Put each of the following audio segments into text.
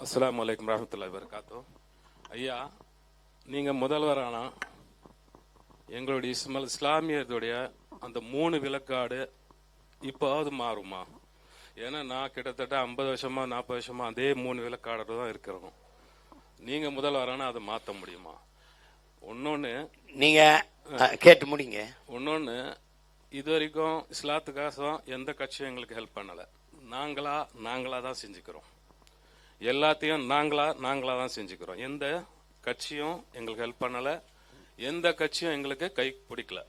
அஸ்ஸலாமு அலைக்கும் வரஹ்மத்துல்லாஹி வபரகாத்து. ஐயா, நீங்கள் முதல்வரான எங்களுடைய இஸ்லாமியர்களுடைய அந்த 3 விளக்காடு இப்போது மாறுமா? ஏன்னா நான் கிட்டத்தட்ட 50 வருஷமா 40 வருஷமா அதே 3 விளக்காடு தான் இருக்கிறோம். நீங்கள் முதல்வரான அதை மாற்ற முடியுமா? ஒன்னொன்று நீங்கள் கேட்டு முடிங்க. ஒன்னொன்று, இது வரைக்கும் இஸ்லாத்துக்காக எந்த கட்சியும் எங்களுக்கு ஹெல்ப் பண்ணலை. நாங்களா தான் செஞ்சுக்கிறோம். எல்லாத்தையும் நாங்களா தான் செஞ்சுக்கிறோம். எந்த கட்சியும் எங்களுக்கு ஹெல்ப் பண்ணலை, எந்த கட்சியும் எங்களுக்கு கை பிடிக்கல.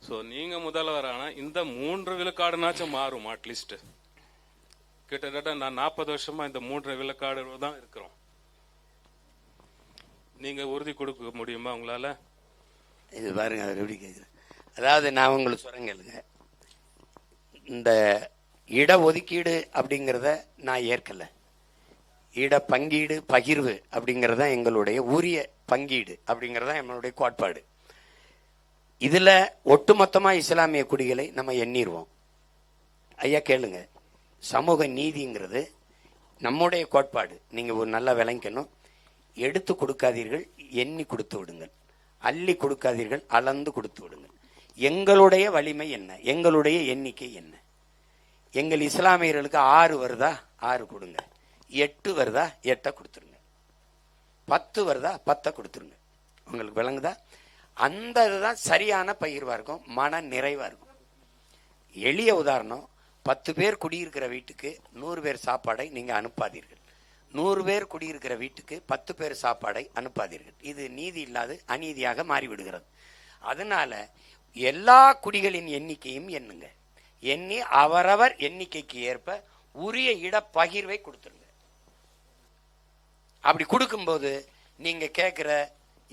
ஸோ நீங்கள் முதல்வரான இந்த 3 விழுக்காடுனாச்சும் மாறும். அட்லீஸ்ட் கிட்டத்தட்ட நான் 40 வருஷமா இந்த 3 விழுக்காடு தான் இருக்கிறோம். நீங்கள் உறுதி கொடுக்க முடியுமா உங்களால்? இது பாருங்க, அவர் எப்படி கேட்குறேன். அதாவது நான் உங்களுக்கு சொல்றேங்க, இந்த இடஒதுக்கீடு அப்படிங்கிறத நான் ஏற்கலை. இட பங்கீடு பகிர்வு அப்படிங்கிறத எங்களுடைய உரிய பங்கீடு அப்படிங்கிறத நம்மளுடைய கோட்பாடு. இதில் ஒட்டுமொத்தமாக இஸ்லாமிய குடிகளை நம்ம எண்ணிடுவோம். ஐயா கேளுங்க, சமூக நீதிங்கிறது நம்முடைய கோட்பாடு. நீங்கள் ஒரு நல்ல விளங்கணும். எடுத்து கொடுக்காதீர்கள், எண்ணி கொடுத்து விடுங்கள். அள்ளி கொடுக்காதீர்கள், அளந்து கொடுத்து விடுங்கள். எங்களுடைய வலிமை என்ன, எங்களுடைய எண்ணிக்கை என்ன? எங்கள் இஸ்லாமியர்களுக்கு 6 வருதா 6 கொடுங்க, 8 வருதா 8 கொடுத்துருங்க, 10 வருதா 10 கொடுத்துருங்க. உங்களுக்கு விளங்குதா? அந்த இதுதான் சரியான பகிர்வா இருக்கும், மன நிறைவா இருக்கும். எளிய உதாரணம், 10 பேர் குடியிருக்கிற வீட்டுக்கு 100 பேர் சாப்பாடை நீங்க அனுப்பாதீர்கள். 100 பேர் குடியிருக்கிற வீட்டுக்கு 10 பேர் சாப்பாடை அனுப்பாதீர்கள். இது நீதி இல்லாது அநீதியாக மாறிவிடுகிறது. அதனால எல்லா குடிகளின் எண்ணிக்கையும் எண்ணுங்க. எண்ணி அவரவர் எண்ணிக்கைக்கு ஏற்ப உரிய இட பகிர்வை கொடுத்துருங்க. அப்படி கொடுக்கும்போது நீங்க கேட்குற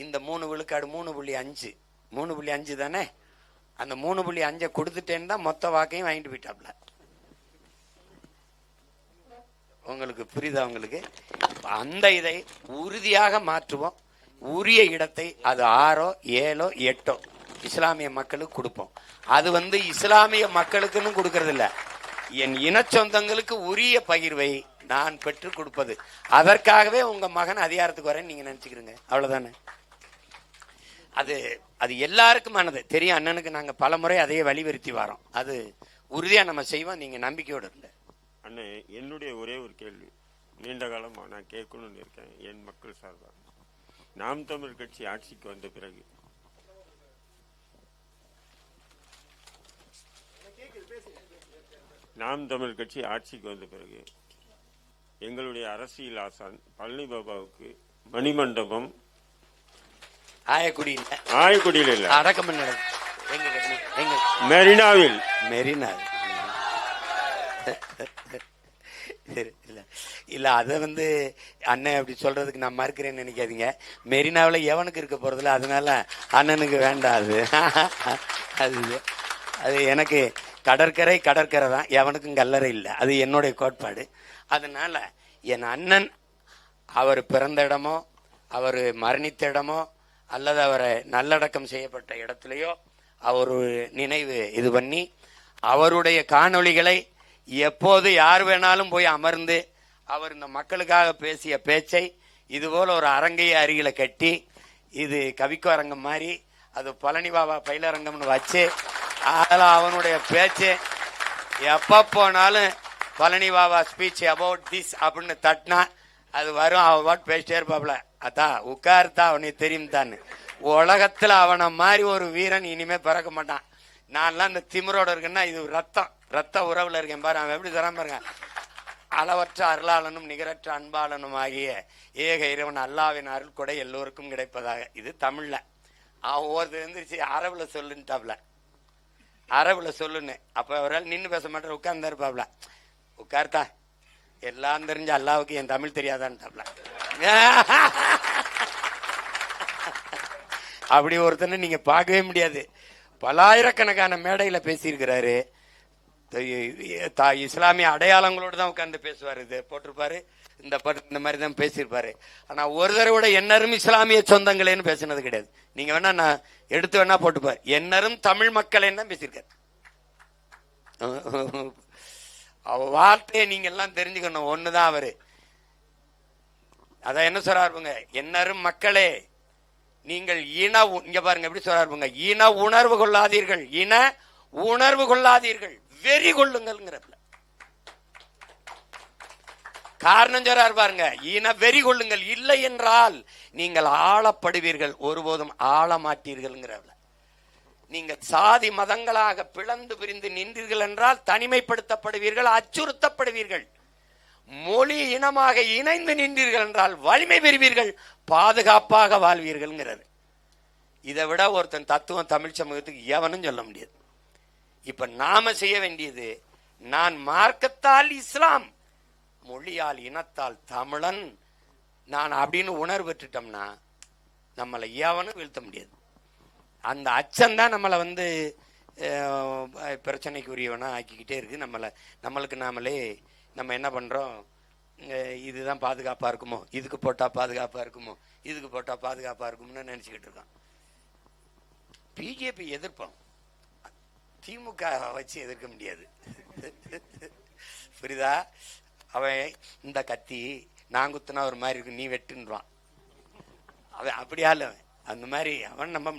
இந்த 3 விழுக்காடு 3.5 3.5 தானே, அந்த 3.5 கொடுத்துட்டேன்னு தான் மொத்த வாக்கையும் வாங்கிட்டு போயிட்டாப்ல. உங்களுக்கு புரியுதா? உங்களுக்கு அந்த இதை உறுதியாக மாற்றுவோம். உரிய இடத்தை அது 6 7 8 இஸ்லாமிய மக்களுக்கு கொடுப்போம். அது இஸ்லாமிய மக்களுக்குன்னு கொடுக்கறது இல்லை, என் இன சொந்தங்களுக்கு உரிய பகிர்வை நான் பெற்றுக் கொடுப்பது. அதற்காகவே உங்க மகன் அதிகாரத்துக்கு வரேன்னு நீங்க நினைச்சுக்கிறீங்க, அவ்வளவுதானே. அது எல்லாருக்குமானது தெரியும். அண்ணனுக்கு நாங்க பல முறை அதையே வலியுறுத்தி வரோம். அது உறுதியா நம்ம செய்வோம். நீங்க நம்பிக்கையோடு இருங்க. அண்ணே, என்னுடைய ஒரே ஒரு கேள்வி நீண்ட காலமா நான் கேட்கணும்னு இருக்கேன். என் மக்கள் சார்பாக நாம் தமிழ் கட்சி ஆட்சிக்கு வந்த பிறகு எங்களுடைய அரசியல் ஆசான் பழனி பாபாவுக்கு மணிமண்டபம் ஆயக்குடியில் இல்ல, அடக்கம் மெரினாவில் இல்ல. அதை அண்ணன் அப்படி சொல்றதுக்கு நான் மறுக்கிறேன்னு நினைக்காதீங்க. மெரினாவில் எவனுக்கு இருக்க போறதில்ல, அதனால அண்ணனுக்கு வேண்டாது. அது எனக்கு கடற்கரை தான், எவனுக்கும் கல்லறை இல்லை. அது என்னுடைய கோட்பாடு. அதனால என் அண்ணன் அவர் பிறந்த இடமோ அவர் மரணித்த இடமோ அல்லது அவரை நல்லடக்கம் செய்யப்பட்ட இடத்துலையோ அவர் நினைவு இது பண்ணி அவருடைய காணொளிகளை எப்போது யார் வேணாலும் போய் அமர்ந்து அவர் இந்த மக்களுக்காக பேசிய பேச்சை இதுபோல ஒரு அரங்கையை அருகில கட்டி, இது கவிக்கு அரங்கம் மாதிரி, அது பழனி பாபா பயிலரங்கம்னு வச்சு அதில் அவனுடைய பேச்சு எப்போ போனாலும் Palani Baba speech about this அப்படின்னு தட்டினா அது வரும். அவன் பாட்டு பேசிட்டே இருப்பாப்ல, அதான் உட்கார்த்தா அவனுக்கு தெரியும் தான். உலகத்தில் அவனை மாதிரி ஒரு வீரன் இனிமே பிறக்க மாட்டான். நான்லாம் இந்த திமிரோட இருக்கேன்னா இது ரத்த உறவுல இருக்கேன் பாரு. அவன் எப்படி தராம பாருங்க. அளவற்ற அருளாளனும் நிகரற்ற அன்பாளனும் ஆகிய ஏக இறைவன் அல்லாவின் அருள் கூட எல்லோருக்கும் கிடைப்பதாக. இது தமிழ்ல. அவன் ஒருத்தர் எழுந்திரிச்சு அரபுல சொல்லுன்ட்டாப்ல, அரபுல சொல்லுன்னு. அப்ப அவரால் நின்று பேச மாட்டார், உட்கார்ந்து இருப்பாப்ல. உட்கார்த்தா எல்லாம் தெரிஞ்ச அல்லாவுக்கு என் தமிழ் தெரியாதான்ட்டாப்ல. அப்படி ஒருத்தனை நீங்க பார்க்கவே முடியாது. பல்லாயிரக்கணக்கான மேடையில பேசியிருக்கிறாரு. இஸ்லாமிய அடையாளங்களோடு தான் உட்கார்ந்து பேசுவார். இது போட்டிருப்பாரு, இந்த மாதிரி தான் பேசியிருப்பாரு. ஆனா ஒரு தடவை என்னரும் இஸ்லாமிய சொந்தங்களேன்னு பேசினது கிடையாது. நீங்க வேணா நான் எடுத்து வேணா போட்டுப்பாரு, என்னரும் தமிழ் மக்களேன்னு தான் பேசியிருக்காரு. அவ வார்த்தையை நீங்க எல்லாம் தெரிஞ்சுக்கணும். ஒண்ணுதான் அவரு அத என்ன சொல்றாருங்க, என்னரும் மக்களே நீங்கள் இங்க பாருங்க எப்படி சொல்றாருங்க, இன உணர்வு கொள்ளாதீர்கள், இன உணர்வு கொள்ளாதீர்கள், வெறி கொள்ளுங்கள்ங்கிறதுல காரணம் சொல்றாரு பாருங்க. இன வெறி கொள்ளுங்கள், இல்லை என்றால் நீங்கள் ஆளப்படுவீர்கள், ஒருபோதும் ஆள மாட்டீர்கள்ங்கிறதுல. நீங்க சாதி மதங்களாக பிளந்து பிரிந்து நின்றீர்கள் என்றால் தனிமைப்படுத்தப்படுவீர்கள், அச்சுறுத்தப்படுவீர்கள். மொழி இனமாக இணைந்து நின்றீர்கள் என்றால் வலிமை பெறுவீர்கள், பாதுகாப்பாக வாழ்வீர்கள். இதை விட ஒருத்தன் தத்துவம் தமிழ் சமூகத்துக்கு எவனும் சொல்ல முடியாது. இப்ப நாம செய்ய வேண்டியது, நான் மார்க்கத்தால் இஸ்லாம், மொழியால் இனத்தால் தமிழன் நான் அப்படின்னு உணர்வு பெற்றுட்டோம்னா நம்மளை எவனும் வீழ்த்த முடியாது. அந்த அச்சம்தான் நம்மளை பிரச்சனைக்குரியவனா ஆக்கிக்கிட்டே இருக்கு. நம்மளுக்கு நாமளே நம்ம என்ன பண்றோம், இதுதான் பாதுகாப்பா இருக்குமோ, இதுக்கு போட்டா பாதுகாப்பா இருக்குமோ, இதுக்கு போட்டா பாதுகாப்பா இருக்கும்னு நினைச்சுக்கிட்டு இருக்கோம். பிஜேபி எதிர்ப்போம், திமுக வச்சு எதிர்க்க முடியாது. புரியுதா? அவன் இந்த கத்தி நான் குத்துனா ஒரு மாதிரி இருக்கு, நீ வெட்டுன்றான். அவன் அப்படியா இல்லை, அந்த மாதிரி அவன் நம்ப முடியாது.